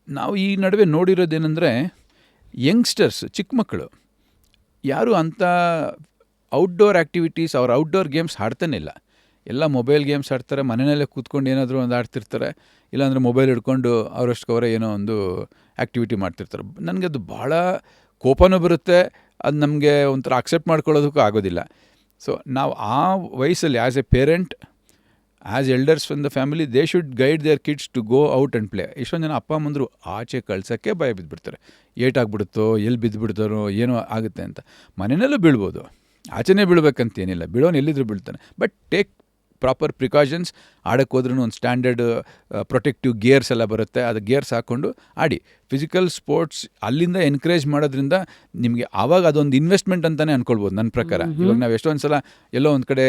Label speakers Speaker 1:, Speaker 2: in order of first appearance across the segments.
Speaker 1: ನಾವು ಈ ನಡುವೆ ನೋಡಿರೋದೇನೆಂದರೆ ಯಂಗ್ಸ್ಟರ್ಸ್, ಚಿಕ್ಕ ಮಕ್ಕಳು ಯಾರು ಅಂಥ ಔಟ್ಡೋರ್ ಆ್ಯಕ್ಟಿವಿಟೀಸ್ ಅವ್ರ ಔಟ್ಡೋರ್ ಗೇಮ್ಸ್ ಆಡ್ತಾನೆ ಇಲ್ಲ. ಎಲ್ಲ ಮೊಬೈಲ್ ಗೇಮ್ಸ್ ಆಡ್ತಾರೆ, ಮನೆಯಲ್ಲೇ ಕೂತ್ಕೊಂಡು ಏನಾದರೂ ಒಂದು ಆಡ್ತಿರ್ತಾರೆ, ಇಲ್ಲಾಂದರೆ ಮೊಬೈಲ್ ಹಿಡ್ಕೊಂಡು ಅವರಷ್ಟಕ್ಕವರೇ ಏನೋ ಒಂದು ಆ್ಯಕ್ಟಿವಿಟಿ ಮಾಡ್ತಿರ್ತಾರೆ. ನನಗೆ ಅದು ಭಾಳ ಕೋಪನೂ ಬರುತ್ತೆ, ಅದು ನಮಗೆ ಒಂಥರ ಅಕ್ಸೆಪ್ಟ್ ಮಾಡ್ಕೊಳ್ಳೋದಕ್ಕೂ ಆಗೋದಿಲ್ಲ. ಸೊ ನಾವು ಆ ವಯಸ್ಸಲ್ಲಿ as a parent, as elders from the family, they should guide their kids to go out and play. ಎಷ್ಟೊಂದು ಜನ ಅಪ್ಪ ಅಮ್ಮಂದರು ಆಚೆ ಕಳ್ಸೋಕ್ಕೆ ಭಯ ಬಿದ್ದುಬಿಡ್ತಾರೆ. ಏಟಾಗ್ಬಿಡುತ್ತೋ, ಎಲ್ಲಿ ಬಿದ್ದುಬಿಡ್ತಾರೋ, ಏನೋ ಆಗುತ್ತೆ ಅಂತ. ಮನೆಯಲ್ಲೂ ಬೀಳ್ಬೋದು, ಆಚೆನೇ ಬೀಳ್ಬೇಕಂತೇನಿಲ್ಲ, ಬೀಳೋನು ಎಲ್ಲಿದ್ರೂ ಬೀಳ್ತಾನೆ. But take proper precautions. ಆಡೋಕ್ಕೆ ಹೋದ್ರೂ ಒಂದು ಸ್ಟ್ಯಾಂಡರ್ಡ್ ಪ್ರೊಟೆಕ್ಟಿವ್ ಗೇರ್ಸ್ ಎಲ್ಲ ಬರುತ್ತೆ, ಅದು ಗೇರ್ಸ್ ಹಾಕ್ಕೊಂಡು ಆಡಿ. ಫಿಸಿಕಲ್ ಸ್ಪೋರ್ಟ್ಸ್ ಅಲ್ಲಿಂದ ಎನ್ಕರೇಜ್ ಮಾಡೋದ್ರಿಂದ ನಿಮಗೆ ಆವಾಗ ಅದೊಂದು ಇನ್ವೆಸ್ಟ್ಮೆಂಟ್ ಅಂತಲೇ ಅಂದ್ಕೊಳ್ಬೋದು ನನ್ನ ಪ್ರಕಾರ. ಇವಾಗ ನಾವು ಎಷ್ಟೊಂದು ಸಲ ಎಲ್ಲೋ ಒಂದು ಕಡೆ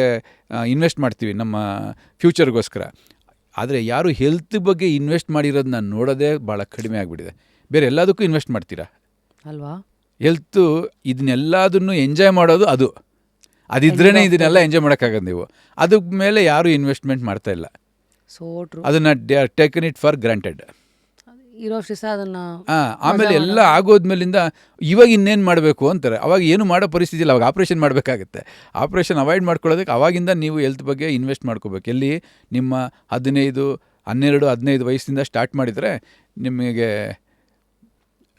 Speaker 1: ಇನ್ವೆಸ್ಟ್ ಮಾಡ್ತೀವಿ ನಮ್ಮ ಫ್ಯೂಚರ್ಗೋಸ್ಕರ, ಆದರೆ ಯಾರು ಹೆಲ್ತ್ ಬಗ್ಗೆ ಇನ್ವೆಸ್ಟ್ ಮಾಡಿರೋದು ನಾನು ನೋಡೋದೇ ಭಾಳ ಕಡಿಮೆ ಆಗಿಬಿಟ್ಟಿದೆ. ಬೇರೆ ಎಲ್ಲದಕ್ಕೂ ಇನ್ವೆಸ್ಟ್ ಮಾಡ್ತೀರಾ ಅಲ್ವಾ? ಹೆಲ್ತು ಇದನ್ನೆಲ್ಲದನ್ನು ಎಂಜಾಯ್ ಮಾಡೋದು ಅದಿದ್ರೇ ಇದನ್ನೆಲ್ಲ ಎಂಜಾಯ್ ಮಾಡೋಕ್ಕಾಗೋದು. ನೀವು ಅದಕ್ಕೆ ಮೇಲೆ ಯಾರೂ ಇನ್ವೆಸ್ಟ್ಮೆಂಟ್ ಮಾಡ್ತಾ ಇಲ್ಲ.
Speaker 2: So true.
Speaker 1: ಅದನ್ನು they are taken it for granted.
Speaker 2: ಅದನ್ನು
Speaker 1: ಆಮೇಲೆ ಎಲ್ಲ ಆಗೋದ್ಮೇಲಿಂದ ಇವಾಗ ಇನ್ನೇನು ಮಾಡಬೇಕು ಅಂತಾರೆ. ಅವಾಗ ಏನು ಮಾಡೋ ಪರಿಸ್ಥಿತಿ ಇಲ್ಲ, ಅವಾಗ ಆಪ್ರೇಷನ್ ಮಾಡಬೇಕಾಗತ್ತೆ. ಆಪ್ರೇಷನ್ ಅವಾಯ್ಡ್ ಮಾಡ್ಕೊಳ್ಳೋದಕ್ಕೆ ಅವಾಗಿಂದ ನೀವು ಹೆಲ್ತ್ ಬಗ್ಗೆ ಇನ್ವೆಸ್ಟ್ ಮಾಡ್ಕೋಬೇಕು. ಎಲ್ಲಿ ನಿಮ್ಮ 15, 12, 15 ವಯಸ್ಸಿಂದ ಸ್ಟಾರ್ಟ್ ಮಾಡಿದರೆ ನಿಮಗೆ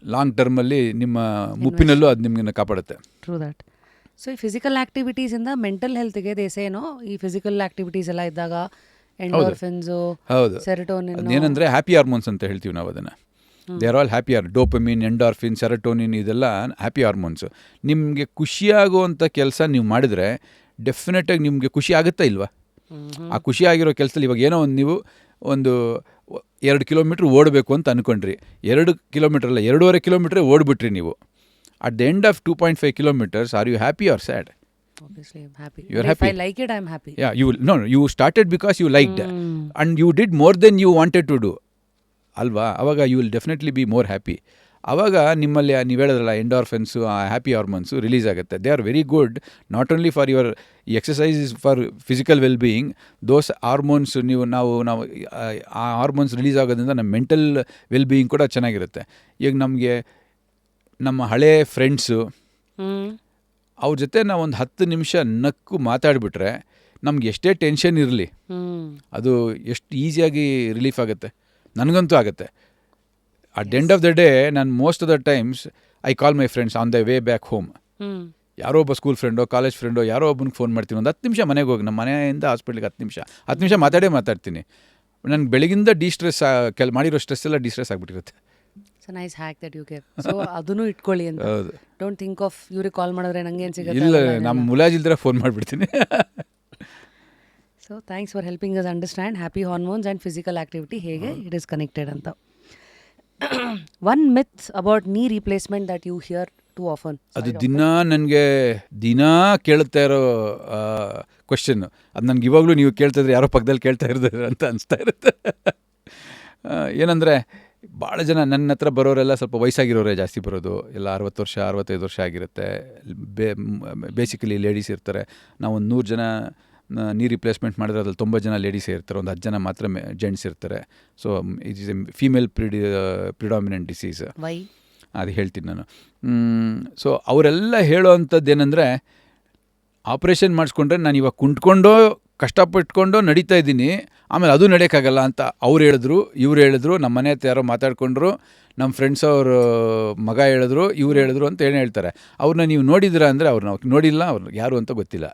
Speaker 1: ಲಾಂಗ್ ಟರ್ಮಲ್ಲಿ ನಿಮ್ಮ ಮುಪ್ಪಿನಲ್ಲೂ ಅದು ನಿಮಗೆ ಕಾಪಾಡುತ್ತೆ.
Speaker 2: True that. ಸೊ ಈ ಫಿಸಿಕಲ್ ಆ್ಯಕ್ಟಿವಿಟೀಸಿಂದ ಮೆಂಟಲ್ ಹೆಲ್ತ್ಗೆ ದೇಸೇನೋ, ಈ ಫಿಸಿಕಲ್ ಆ್ಯಕ್ಟಿವಿಟೀಸ್ ಎಲ್ಲ ಇದ್ದಾಗ ಎಂಡೋರ್ಫಿನ್ಸು, ಸೆರೋಟೋನಿನ್,
Speaker 1: ಏನಂದರೆ ಹ್ಯಾಪಿ ಹಾರ್ಮೋನ್ಸ್ ಅಂತ ಹೇಳ್ತೀವಿ ನಾವು ಅದನ್ನು. They are all happy dopamine, endorphin, serotonin, ಇದೆಲ್ಲ ಹ್ಯಾಪಿ ಹಾರ್ಮೋನ್ಸು. ನಿಮಗೆ ಖುಷಿಯಾಗುವಂಥ ಕೆಲಸ ನೀವು ಮಾಡಿದರೆ ಡೆಫಿನೆಟಾಗಿ ನಿಮಗೆ ಖುಷಿ ಆಗುತ್ತಾ ಇಲ್ವಾ? ಆ ಖುಷಿಯಾಗಿರೋ ಕೆಲಸದಲ್ಲಿ ಇವಾಗ ಏನೋ ಒಂದು ನೀವು ಒಂದು 2 ಕಿಲೋಮೀಟ್ರ್ ಓಡಬೇಕು ಅಂತ ಅಂದ್ಕೊಂಡ್ರಿ, 2 ಕಿಲೋಮೀಟ್ರ್ ಅಲ್ಲ 2.5 ಕಿಲೋಮೀಟ್ರೇ ಓಡಿಬಿಟ್ರಿ ನೀವು. At the end of 2.5 kilometers, are you happy or sad?
Speaker 2: Obviously, I'm happy.
Speaker 1: You're
Speaker 2: happy. If I like it, I'm happy.
Speaker 1: Yeah, you started because you liked and you did more than you wanted to do. Alva, avaga you will definitely be more happy. ಆವಾಗ ನಿಮ್ಮಲ್ಲಿ ನೀವು ಹೇಳಿದ್ರಲ್ಲ ಎಂಡೋರ್ಫಿನ್ಸು, happy hormones release ಆಗುತ್ತೆ. They are very good, not only for your exercise, for physical well being. Those hormones ನಾವು ಆ hormones release ಆಗೋದ್ರಿಂದ ನಮ್ಮ mental well being ಕೂಡ ಚೆನ್ನಾಗಿರುತ್ತೆ. ಈಗ ನಮಗೆ ನಮ್ಮ ಹಳೇ ಫ್ರೆಂಡ್ಸು, ಅವ್ರ ಜೊತೆ ನಾವು ಒಂದು 10 ನಿಮಿಷ ನಕ್ಕು ಮಾತಾಡಿಬಿಟ್ರೆ ನಮ್ಗೆ ಎಷ್ಟೇ ಟೆನ್ಷನ್ ಇರಲಿ ಅದು ಎಷ್ಟು ಈಸಿಯಾಗಿ ರಿಲೀಫ್ ಆಗುತ್ತೆ. ನನಗಂತೂ ಆಗುತ್ತೆ. At end of the day ನಾನು most of the times I call my friends on the way back home. ಯಾರೋ ಒಬ್ಬ ಸ್ಕೂಲ್ ಫ್ರೆಂಡೋ, ಕಾಲೇಜ್ ಫ್ರೆಂಡೋ, ಯಾರೋ ಒಬ್ಬನಿಗೆ ಫೋನ್ ಮಾಡ್ತೀನಿ. ಒಂದು 10 ನಿಮಿಷ ಮನೆಗೆ ಹೋಗಿ, ನಮ್ಮ ಮನೆಯಿಂದ ಹಾಸ್ಪಿಟ್ಲಿಗೆ 10 ನಿಮಿಷ ಮಾತಾಡ್ತೀನಿ. ನನಗೆ ಬೆಳಗಿಂದ ಡಿಸ್ಟ್ರೆಸ್ ಮಾಡಿರೋ ಸ್ಟ್ರೆಸ್ ಎಲ್ಲ ಡಿಸ್ಟ್ರೆಸ್ ಆಗಿಬಿಟ್ಟಿರುತ್ತೆ.
Speaker 2: Nice hack that you give. So ಅದನ್ನು ಇಟ್ಕೊಳ್ಳಿ ಅಂತ. ಡೋಂಟ್ ಥಿಂಕ್ ಆಫ್ ಇವ್ರಿಗೆ ಕಾಲ್ ಮಾಡಿದ್ರೆ ನಂಗೆ ಏನು ಸಿಗುತ್ತೆ.
Speaker 1: ಇಲ್ಲ, ನಮ್ಮ ಮುಲಾಜಿಲ್ದ್ರೆ ಫೋನ್ ಮಾಡಿಬಿಡ್ತೀನಿ.
Speaker 2: So thanks for helping us understand happy hormones and physical activity ಹೇಗೆ ಇಟ್ ಈಸ್ ಕನೆಕ್ಟೆಡ್ ಅಂತ. One myth about knee replacement that you hear too often.
Speaker 1: ಅದು ದಿನಾ ಕೇಳ್ತಾ ಇರೋ ಕ್ವೆಶ್ಚನ್ನು. ಅದು ನನಗೆ ಇವಾಗಲೂ ನೀವು ಕೇಳ್ತಾಯಿದ್ರೆ ಯಾರೋ ಪಕ್ಕದಲ್ಲಿ ಕೇಳ್ತಾ ಇರ್ತಾರೆ ಅಂತ ಅನಿಸ್ತಾ ಇರುತ್ತೆ. ಏನಂದರೆ ಭಾಳ ಜನ ನನ್ನ ಹತ್ರ ಬರೋರೆಲ್ಲ ಸ್ವಲ್ಪ ವಯಸ್ಸಾಗಿರೋರೇ ಜಾಸ್ತಿ ಬರೋದು. ಎಲ್ಲ 60 ವರ್ಷ 65 ವರ್ಷ ಆಗಿರುತ್ತೆ. ಬೇಸಿಕಲಿ ಲೇಡೀಸ್ ಇರ್ತಾರೆ. ನಾವು ಒಂದು 100 ಜನ ನೀ ರಿಪ್ಲೇಸ್ಮೆಂಟ್ ಮಾಡಿದ್ರೆ ಅದ್ರಲ್ಲಿ 90 ಜನ ಲೇಡೀಸೇ ಇರ್ತಾರೆ, ಒಂದು 10 ಜನ ಮಾತ್ರ ಜೆಂಟ್ಸ್ ಇರ್ತಾರೆ. So it is A female predominant disease. ಅದು ಹೇಳ್ತೀನಿ ನಾನು. ಸೊ ಅವರೆಲ್ಲ ಹೇಳೋ ಅಂಥದ್ದು ಏನಂದರೆ, ಆಪ್ರೇಷನ್ ಮಾಡಿಸ್ಕೊಂಡ್ರೆ ನಾನು ಇವಾಗ ಕುಂಟ್ಕೊಂಡೋ ಕಷ್ಟಪಟ್ಕೊಂಡು ನಡೀತಾ ಇದ್ದೀನಿ, ಆಮೇಲೆ ಅದು ನಡೆಯೋಕ್ಕಾಗಲ್ಲ ಅಂತ ಅವ್ರು ಹೇಳಿದ್ರು, ಇವ್ರು ಹೇಳಿದ್ರು, ನಮ್ಮ ಮನೆ ಹತ್ರ ಯಾರೋ ಮಾತಾಡ್ಕೊಂಡ್ರು, ನಮ್ಮ ಫ್ರೆಂಡ್ಸ್ ಅವರು ಮಗ ಹೇಳಿದ್ರು, ಇವ್ರು ಹೇಳಿದ್ರು ಅಂತ ಹೇಳ್ತಾರೆ. ಅವ್ರನ್ನ ನೀವು ನೋಡಿದ್ದೀರಾ ಅಂದರೆ ಅವ್ರು ನಾವು ನೋಡಿಲ್ಲ, ಅವ್ರು ಯಾರು ಅಂತ ಗೊತ್ತಿಲ್ಲ.